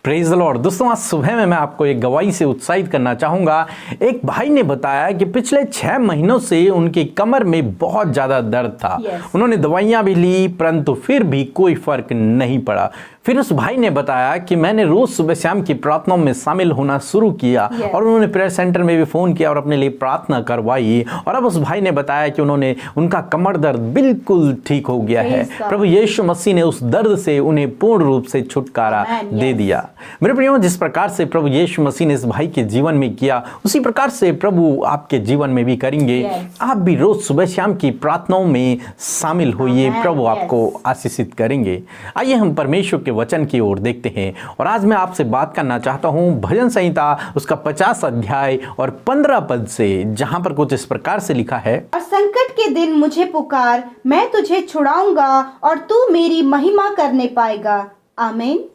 Praise the Lord. दोस्तों, आज सुबह में मैं आपको एक गवाही से उत्साहित करना चाहूँगा। एक भाई ने बताया कि पिछले 6 महीनों से उनकी कमर में बहुत ज़्यादा दर्द था। उन्होंने दवाइयाँ भी ली, परंतु फिर भी कोई फर्क नहीं पड़ा। फिर उस भाई ने बताया कि मैंने रोज सुबह शाम की प्रार्थनाओं में शामिल होना शुरू किया और उन्होंने प्रेयर सेंटर में भी फ़ोन किया और अपने लिए प्रार्थना करवाई। और अब उस भाई ने बताया कि उनका कमर दर्द बिल्कुल ठीक हो गया है। प्रभु यीशु मसीह ने उस दर्द से उन्हें पूर्ण रूप से छुटकारा दे दिया। मेरे प्रियो, जिस प्रकार से प्रभु यीशु मसीह ने इस भाई के जीवन में किया, उसी प्रकार से प्रभु आपके जीवन में भी करेंगे। आप भी रोज सुबह शाम की प्रार्थनाओं में शामिल होइए, प्रभु आपको आशीषित करेंगे। आइए हम परमेश्वर वचन की ओर देखते हैं। और आज मैं आपसे बात करना चाहता हूं भजन संहिता उसका 50 अध्याय और 15 पद से, जहां पर कुछ इस प्रकार से लिखा है, और संकट के दिन मुझे पुकार, मैं तुझे छुड़ाऊंगा और तू मेरी महिमा करने पाएगा। आमीन।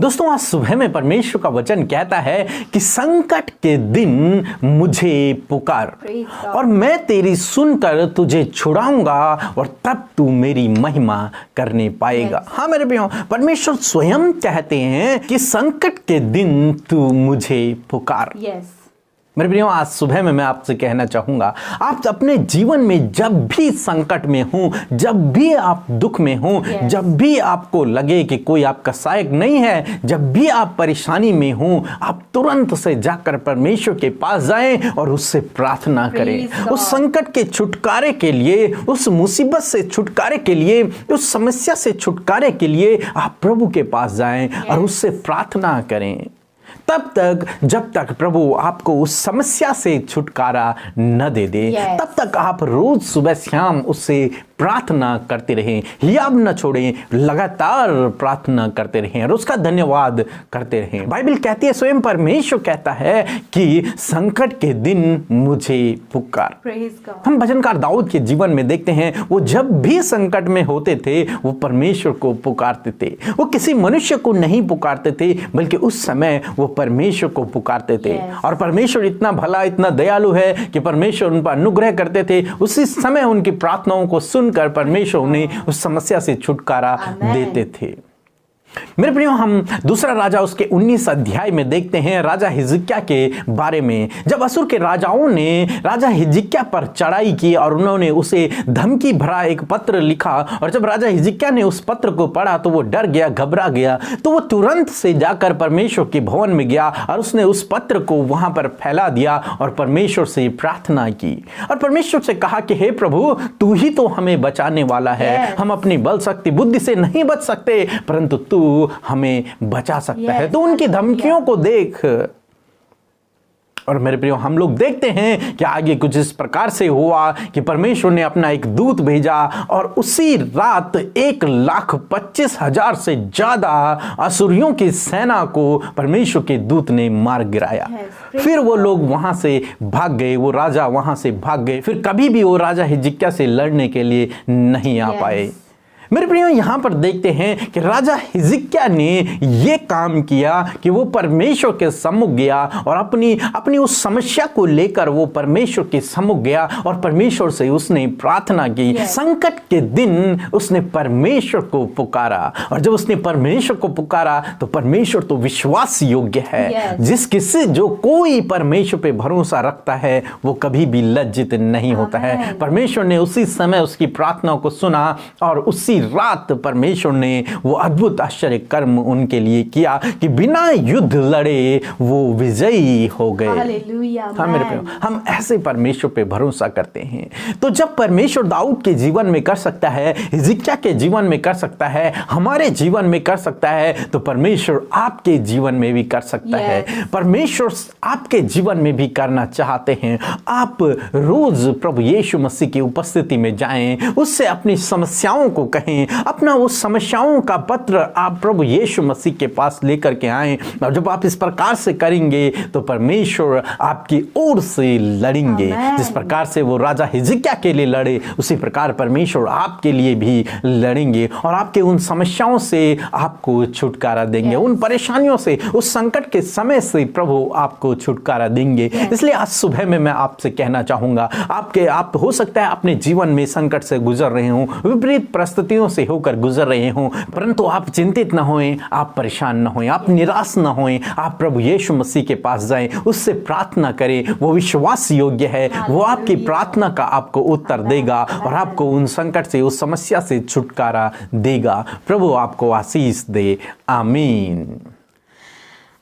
दोस्तों, आज सुबह में परमेश्वर का वचन कहता है कि संकट के दिन मुझे पुकार और मैं तेरी सुनकर तुझे छुड़ाऊंगा और तब तू मेरी महिमा करने पाएगा। हाँ मेरे प्रियो, परमेश्वर स्वयं कहते हैं कि संकट के दिन तू मुझे पुकार। मेरे प्रियो, आज सुबह में मैं आपसे कहना चाहूंगा, आप अपने जीवन में जब भी संकट में हो, जब भी आप दुख में हो, जब भी आपको लगे कि कोई आपका सहायक नहीं है, जब भी आप परेशानी में हो, आप तुरंत से जाकर परमेश्वर के पास जाएं और उससे प्रार्थना करें। उस संकट के छुटकारे के लिए, उस मुसीबत से छुटकारे के लिए, उस समस्या से छुटकारे के लिए आप प्रभु के पास जाएं और उससे प्रार्थना करें। तब तक जब तक प्रभु आपको उस समस्या से छुटकारा न दे दे, तब तक आप रोज सुबह शाम उससे प्रार्थना करते रहें, हियाब न छोड़ें, लगातार प्रार्थना करते रहें और उसका धन्यवाद करते रहें। बाइबल कहती है, स्वयं परमेश्वर कहता है कि संकट के दिन मुझे पुकार। हम भजनकार दाऊद के जीवन में देखते हैं, वो जब भी संकट में होते थे वो परमेश्वर को पुकारते थे। वो किसी मनुष्य को नहीं पुकारते थे, बल्कि उस समय वो परमेश्वर को पुकारते थे। और परमेश्वर इतना भला, इतना दयालु है कि परमेश्वर उन पर अनुग्रह करते थे। उसी समय उनकी प्रार्थनाओं को सुनकर परमेश्वर उन्हें उस समस्या से छुटकारा देते थे। मेरे प्रियो, हम दूसरा राजा उसके 19 अध्याय में देखते हैं राजा हिजकिय्याह के बारे में। जब असुर के राजाओं ने राजा हिजकिय्याह पर चढ़ाई की और उन्होंने उसे धमकी भरा एक पत्र लिखा, और जब राजा हिजकिय्याह ने उस पत्र को पढ़ा तो वो डर गया, घबरा गया। तो वो तुरंत से जाकर परमेश्वर के भवन में गया और उसने उस पत्र को वहां पर फैला दिया और परमेश्वर से प्रार्थना की और परमेश्वर से कहा कि हे प्रभु, तू ही तो हमें बचाने वाला है। हम अपनी बल शक्ति बुद्धि से नहीं बच सकते, परंतु तू हमें बचा सकता है। तो उनकी धमकियों को देख, और मेरे प्रियो, हम लोग देखते हैं कि आगे कुछ इस प्रकार से हुआ कि परमेश्वर ने अपना एक दूत भेजा और उसी रात 1,25,000 से ज्यादा असुरियों की सेना को परमेश्वर के दूत ने मार गिराया। फिर वो लोग वहां से भाग गए, वो राजा वहां से भाग गए। फिर कभी भी वो राजा हिजकिय्याह से लड़ने के लिए नहीं आ पाए। मेरे प्रियो, यहां पर देखते हैं कि राजा हिजकिय्याह ने यह काम किया कि वो परमेश्वर के सम्मुख गया और अपनी उस समस्या को लेकर वो परमेश्वर के सम्मुख गया और परमेश्वर से उसने प्रार्थना की। संकट के दिन उसने परमेश्वर को पुकारा, और जब उसने परमेश्वर को पुकारा तो परमेश्वर तो विश्वास योग्य है। जो कोई परमेश्वर पे भरोसा रखता है वो कभी भी लज्जित नहीं होता है। परमेश्वर ने उसी समय उसकी प्रार्थना को सुना और उसी रात परमेश्वर ने वो अद्भुत आश्चर्य कर्म उनके लिए किया कि बिना युद्ध लड़े वो विजयी हो गए। हाँ मेरे प्रियो, हम ऐसे परमेश्वर पे भरोसा करते हैं। तो जब परमेश्वर दाऊद के जीवन में कर सकता है, हिजकिय्याह के जीवन में कर सकता है, हमारे जीवन में कर सकता है, तो परमेश्वर आपके जीवन में भी कर सकता है। परमेश्वर आपके जीवन में भी करना चाहते हैं। आप रोज प्रभु यीशु मसीह की उपस्थिति में जाएं, उससे अपनी समस्याओं को कहें, अपना उस समस्याओं का पत्र आप प्रभु यीशु मसीह के पास लेकर के आएं। और जब आप इस प्रकार से करेंगे तो परमेश्वर आपकी ओर से लड़ेंगे। जिस प्रकार से वो राजा हिजकिय्याह के लिए लड़े, उसी प्रकार परमेश्वर आपके लिए भी लड़ेंगे और आपके उन समस्याओं से आपको छुटकारा देंगे। उन परेशानियों से, उस संकट के समय से प्रभु आपको छुटकारा देंगे। इसलिए आज सुबह में मैं आपसे कहना चाहूंगा, आप हो सकता है अपने जीवन में संकट से गुजर रहे हो, विपरीत परिस्थिति परिस्थितियों से होकर गुजर रहे हों, परंतु आप चिंतित न होएं, आप परेशान न होएं, आप निराश न होएं। आप प्रभु यीशु मसीह के पास जाएं, उससे प्रार्थना करें। वो विश्वास योग्य है, वो आपकी प्रार्थना का आपको उत्तर देगा और आपको उन संकट से, उस समस्या से छुटकारा देगा। प्रभु आपको आशीष दे। आमीन।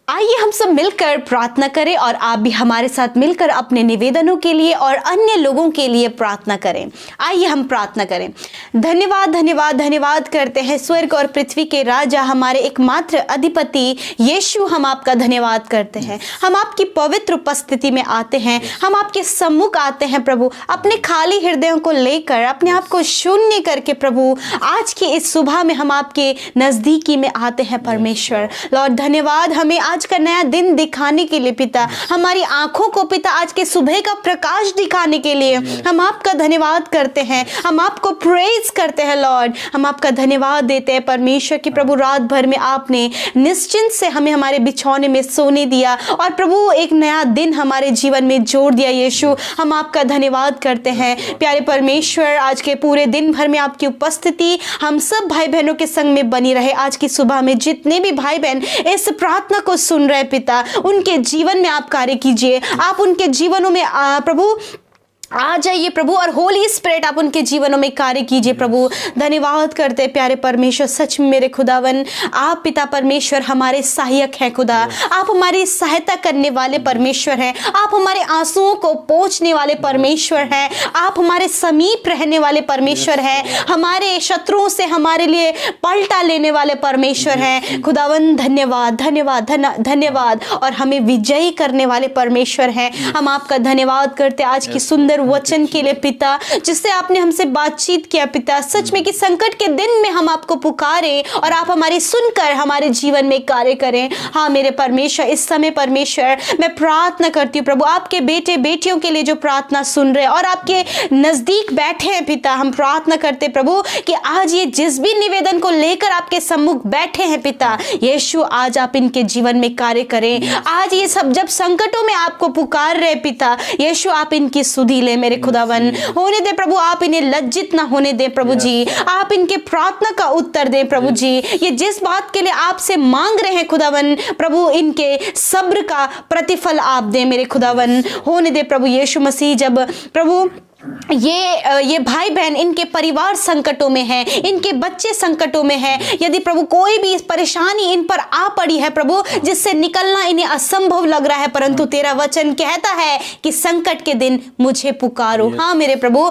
आइए हम सब मिलकर प्रार्थना करें और आप भी हमारे साथ मिलकर अपने निवेदनों के लिए और अन्य लोगों के लिए प्रार्थना करें। आइए हम प्रार्थना करें। धन्यवाद धन्यवाद धन्यवाद करते हैं स्वर्ग और पृथ्वी के राजा, हमारे एकमात्र अधिपति यीशु, हम आपका धन्यवाद करते हैं। हम आपकी पवित्र उपस्थिति में आते हैं, हम आपके सम्मुख आते हैं प्रभु, अपने खाली हृदयों को लेकर, अपने आप को शून्य करके प्रभु आज की इस सुबह में हम आपके नजदीकी में आते हैं परमेश्वर। लॉर्ड धन्यवाद हमें आज का नया दिन दिखाने के लिए पिता, हमारी आंखों को पिता आज के सुबह का प्रकाश दिखाने के लिए हम आपका धन्यवाद करते हैं, हम आपको प्रेज करते हैं लॉर्ड। हम आपका धन्यवाद देते हैं परमेश्वर कि प्रभु रात भर में आपने निश्चिंत से हमें हमारे बिछौने में सोने दिया और प्रभु एक नया दिन हमारे जीवन में जोड़ दिया। यीशु हम आपका धन्यवाद करते हैं। प्यारे परमेश्वर, आज के पूरे दिन भर में आपकी उपस्थिति हम सब भाई बहनों के संग में बनी रहे। आज की सुबह में जितने भी भाई बहन इस प्रार्थना को सुन रहे पिता, उनके जीवन में आप कार्य कीजिए, आप उनके जीवनों में प्रभु आ जाइए प्रभु, और होली स्पिरिट आप उनके जीवनों में कार्य कीजिए प्रभु। धन्यवाद करते प्यारे परमेश्वर, सच में मेरे खुदावन आप पिता परमेश्वर हमारे सहायक हैं खुदा, आप हमारी सहायता करने वाले परमेश्वर हैं, आप हमारे आंसुओं को पोंछने वाले परमेश्वर हैं, आप हमारे समीप रहने वाले परमेश्वर हैं, हमारे शत्रुओं से हमारे लिए पलटा लेने वाले परमेश्वर हैं खुदावन। धन्यवाद धन्यवाद धन्यवाद, और हमें विजयी करने वाले परमेश्वर हैं। हम आपका धन्यवाद करते आज की सुंदर वचन के लिए पिता, जिससे आपने हमसे बातचीत किया पिता। सच में कि संकट के दिन में हम आपको पुकारें और आप हमारी सुनकर हमारे जीवन में कार्य करें। हाँ मेरे परमेश्वर, इस समय परमेश्वर मैं प्रार्थना करती हूँ प्रभु, आपके बेटे बेटियों के लिए जो प्रार्थना सुन रहे और आपके नजदीक बैठे हैं पिता, हम प्रार्थना करते प्रभु कि आज ये जिस भी निवेदन को लेकर आपके सम्मुख बैठे हैं पिता यीशु, आज आप इनके जीवन में कार्य करें। आज ये सब जब संकटों में आपको पुकार रहे पिता यीशु, आप इनकी सुधि मेरे खुदावन। होने दे प्रभु, आप इन्हें लज्जित ना होने दे प्रभु जी, आप इनके प्रार्थना का उत्तर दें प्रभु जी। ये जिस बात के लिए आपसे मांग रहे हैं खुदावन प्रभु, इनके सब्र का प्रतिफल आप दें मेरे खुदावन। होने दे प्रभु यीशु मसीह, जब प्रभु ये भाई बहन इनके परिवार संकटों में है, इनके बच्चे संकटों में है, यदि प्रभु कोई भी परेशानी इन पर आ पड़ी है प्रभु जिससे निकलना इन्हें असंभव लग रहा है, परंतु तेरा वचन कहता है कि संकट के दिन मुझे पुकारो। हाँ मेरे प्रभु,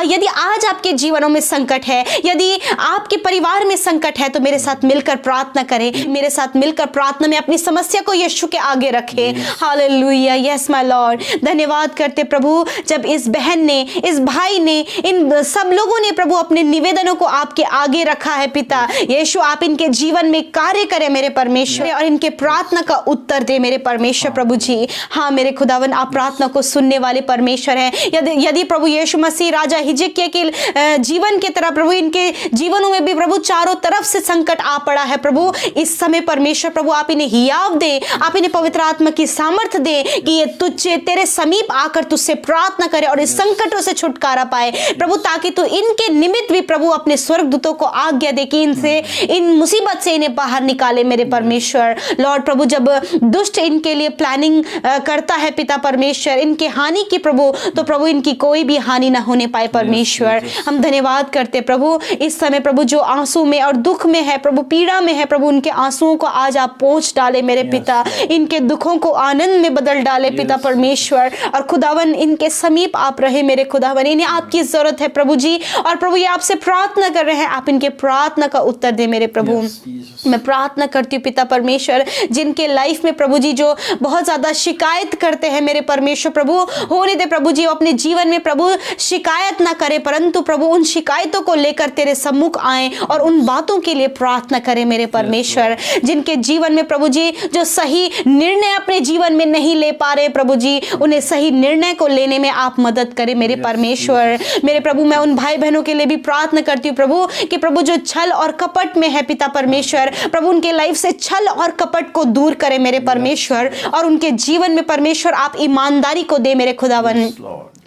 यदि आज आपके जीवनों में संकट है, यदि आपके परिवार में संकट है, तो मेरे साथ मिलकर प्रार्थना करें, मेरे साथ मिलकर प्रार्थना में अपनी समस्या को यीशु के आगे रखें। Hallelujah, yes my Lord. धन्यवाद करते प्रभु, जब इस बहन ने, इस भाई ने, इन सब लोगों ने प्रभु अपने निवेदनों को आपके आगे रखा है पिता यीशु, आप इनके जीवन में कार्य करें मेरे परमेश्वर और इनके प्रार्थना का उत्तर दे मेरे परमेश्वर प्रभु जी। हाँ मेरे खुदावन, आप प्रार्थना को सुनने वाले परमेश्वर हैं। यदि प्रभु यीशु मसीह राजा हिजकिय्याह के जीवन की तरह प्रभु इनके जीवनों में भी प्रभु चारों तरफ से संकट आ पड़ा है प्रभु, इस समय परमेश्वर प्रभु आप इन्हें हियाव दे, आप इन्हें पवित्र आत्मा की सामर्थ्य दे कि ये तुझे तेरे समीप आकर तुझसे प्रार्थना करे और इस संकटों से छुटकारा पाए प्रभु, ताकि तू इनके निमित्त भी प्रभु अपने स्वर्गदूतों को आज्ञा दे कि इन मुसीबत से इन्हें बाहर निकाले मेरे परमेश्वर। लॉर्ड प्रभु, जब दुष्ट इनके लिए प्लानिंग करता है पिता परमेश्वर इनके हानि की प्रभु, तो प्रभु इनकी कोई भी हानि ना होने पाए परमेश्वर। हम धन्यवाद करते प्रभु, इस समय प्रभु जो आंसू में और दुख में है प्रभु, पीड़ा में है प्रभु, उनके आंसुओं को आज आप पोंछ डाले मेरे पिता, इनके दुखों को आनंद में बदल डाले पिता परमेश्वर। और खुदावन इनके समीप आप रहे मेरे खुदावन, इन्हें आपकी जरूरत है प्रभु जी, और प्रभु ये आपसे प्रार्थना कर रहे हैं, आप इनके प्रार्थना का उत्तर दे मेरे प्रभु। मैं प्रार्थना करती हूँ पिता परमेश्वर, जिनके लाइफ में प्रभु जी जो बहुत ज्यादा शिकायत करते हैं मेरे परमेश्वर प्रभु, होने दे प्रभु जी अपने जीवन में प्रभु शिकायत ना करे, परंतु प्रभु उन शिकायतों को लेकर तेरे सम्मुख आए और उन बातों के लिए प्रार्थना करें मेरे परमेश्वर। जिनके जीवन में प्रभु जी जो सही निर्णय अपने जीवन में नहीं ले पा रहे प्रभु जी, उन्हें सही निर्णय को लेने में आप मदद करें मेरे परमेश्वर। मेरे प्रभु, मैं उन भाई बहनों के लिए भी प्रार्थना करती हूँ प्रभु कि प्रभु जो छल और कपट में है पिता परमेश्वर, प्रभु उनके लाइफ से छल और कपट को दूर करें मेरे परमेश्वर, और उनके जीवन में परमेश्वर आप ईमानदारी को दे मेरे खुदावन।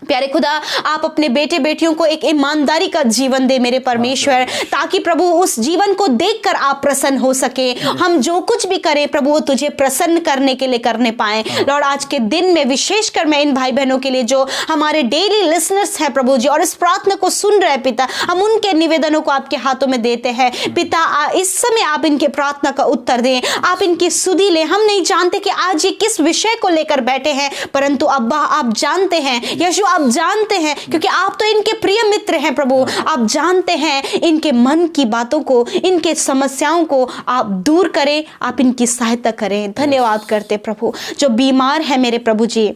प्यारे खुदा, आप अपने बेटे बेटियों को एक ईमानदारी का जीवन दे मेरे परमेश्वर, ताकि प्रभु उस जीवन को देखकर आप प्रसन्न हो सके। हम जो कुछ भी करें प्रभु वो तुझे प्रसन्न करने के लिए करने पाए। लॉर्ड, आज के दिन में विशेषकर मैं इन भाई बहनों के लिए जो हमारे डेली लिसनर्स हैं प्रभु जी, और इस प्रार्थना को सुन रहे हैं पिता, हम उनके निवेदनों को आपके हाथों में देते हैं पिता। इस समय आप इनके प्रार्थना का उत्तर दें, आप इनकी सुधि लें। हम नहीं जानते कि आज ये किस विषय को लेकर बैठे हैं, परंतु अब्बा आप जानते हैं, यीशु आप जानते हैं, क्योंकि आप तो इनके प्रिय मित्र हैं प्रभु। आप जानते हैं इनके मन की बातों को, इनके समस्याओं को आप दूर करें, आप इनकी सहायता करें। धन्यवाद करते प्रभु। जो बीमार है मेरे प्रभु जी,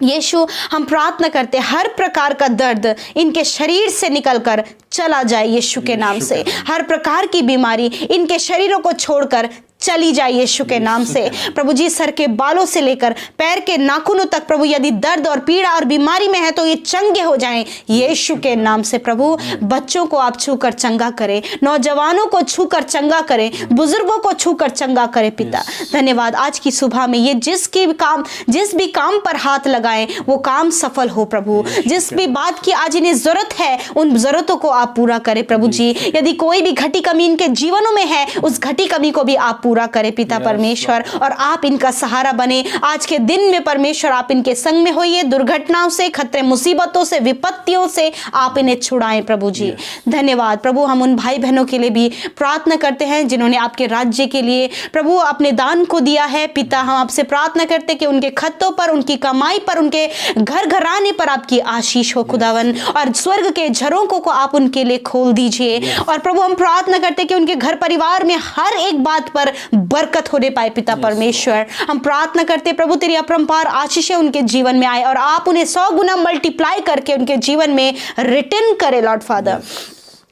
यीशु हम प्रार्थना करते हर प्रकार का दर्द इनके शरीर से निकलकर चला जाए यीशु के नाम से। हर प्रकार की बीमारी इनके शरीरों को छोड़कर चली जाए यीशु के नाम से। प्रभु जी, सर के बालों से लेकर पैर के नाखूनों तक प्रभु, यदि दर्द और पीड़ा और बीमारी में है तो ये चंगे हो जाएं यीशु के नाम से। प्रभु, बच्चों को आप छूकर चंगा करें, नौजवानों को छूकर चंगा करें, बुजुर्गों को छूकर चंगा करें पिता। धन्यवाद। आज की सुबह में ये जिस भी काम पर हाथ लगाएं वो काम सफल हो प्रभु। जिस भी बात की आज इन्हें जरूरत है उन जरूरतों को आप पूरा करें प्रभु जी। यदि कोई भी घटी कमी इनके जीवनों में है उस घटी कमी को भी आप पूरा करें पिता परमेश्वर, और आप इनका सहारा बने। आज के दिन में परमेश्वर आप इनके संग में होइए, दुर्घटनाओं से, खतरे मुसीबतों से, विपत्तियों से आप इन्हें छुड़ाएं प्रभु जी। धन्यवाद प्रभु। हम उन भाई बहनों के लिए भी प्रार्थना करते हैं जिन्होंने आपके राज्य के लिए प्रभु अपने दान को दिया है पिता। हम आपसे प्रार्थना करते हैं कि उनके खत्तों पर, उनकी कमाई पर, उनके घर घराने पर आपकी आशीष हो खुदावन, और स्वर्ग के झरोकों को आप उनके लिए खोल दीजिए। और प्रभु हम प्रार्थना करते हैं कि उनके घर परिवार में हर एक बात पर बरकत होने पाए पिता परमेश्वर। हम प्रार्थना करते प्रभु तेरी अपरंपार आशीषें उनके जीवन में आए और आप उन्हें 100 गुना मल्टीप्लाई करके उनके जीवन में रिटर्न करे लॉर्ड फादर।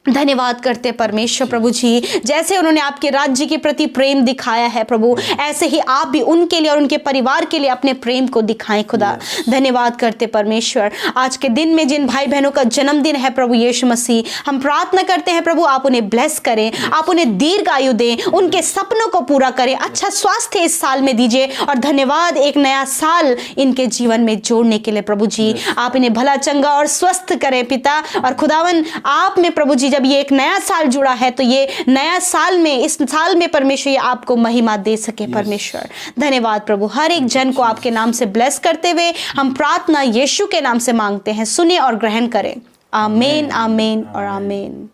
धन्यवाद करते परमेश्वर प्रभु जी, जैसे उन्होंने आपके राज्य के प्रति प्रेम दिखाया है प्रभु, ऐसे ही आप भी उनके लिए और उनके परिवार के लिए अपने प्रेम को दिखाएं खुदा। धन्यवाद करते परमेश्वर। आज के दिन में जिन भाई बहनों का जन्मदिन है प्रभु यीशु मसीह, हम प्रार्थना करते हैं प्रभु आप उन्हें ब्लेस करें, आप उन्हें दीर्घ आयु दें, उनके सपनों को पूरा करें, अच्छा स्वास्थ्य इस साल में दीजिए। और धन्यवाद एक नया साल इनके जीवन में जोड़ने के लिए प्रभु जी। आप इन्हें भला चंगा और स्वस्थ करें पिता। और खुदावन आप में प्रभु जी जब ये एक नया साल जुड़ा है तो ये नया साल में, इस साल में परमेश्वर ये आपको महिमा दे सके परमेश्वर। धन्यवाद प्रभु। हर एक जन को आपके नाम से ब्लेस करते हुए हम प्रार्थना यीशु के नाम से मांगते हैं, सुने और ग्रहण करें। आमीन, आमीन और आमीन।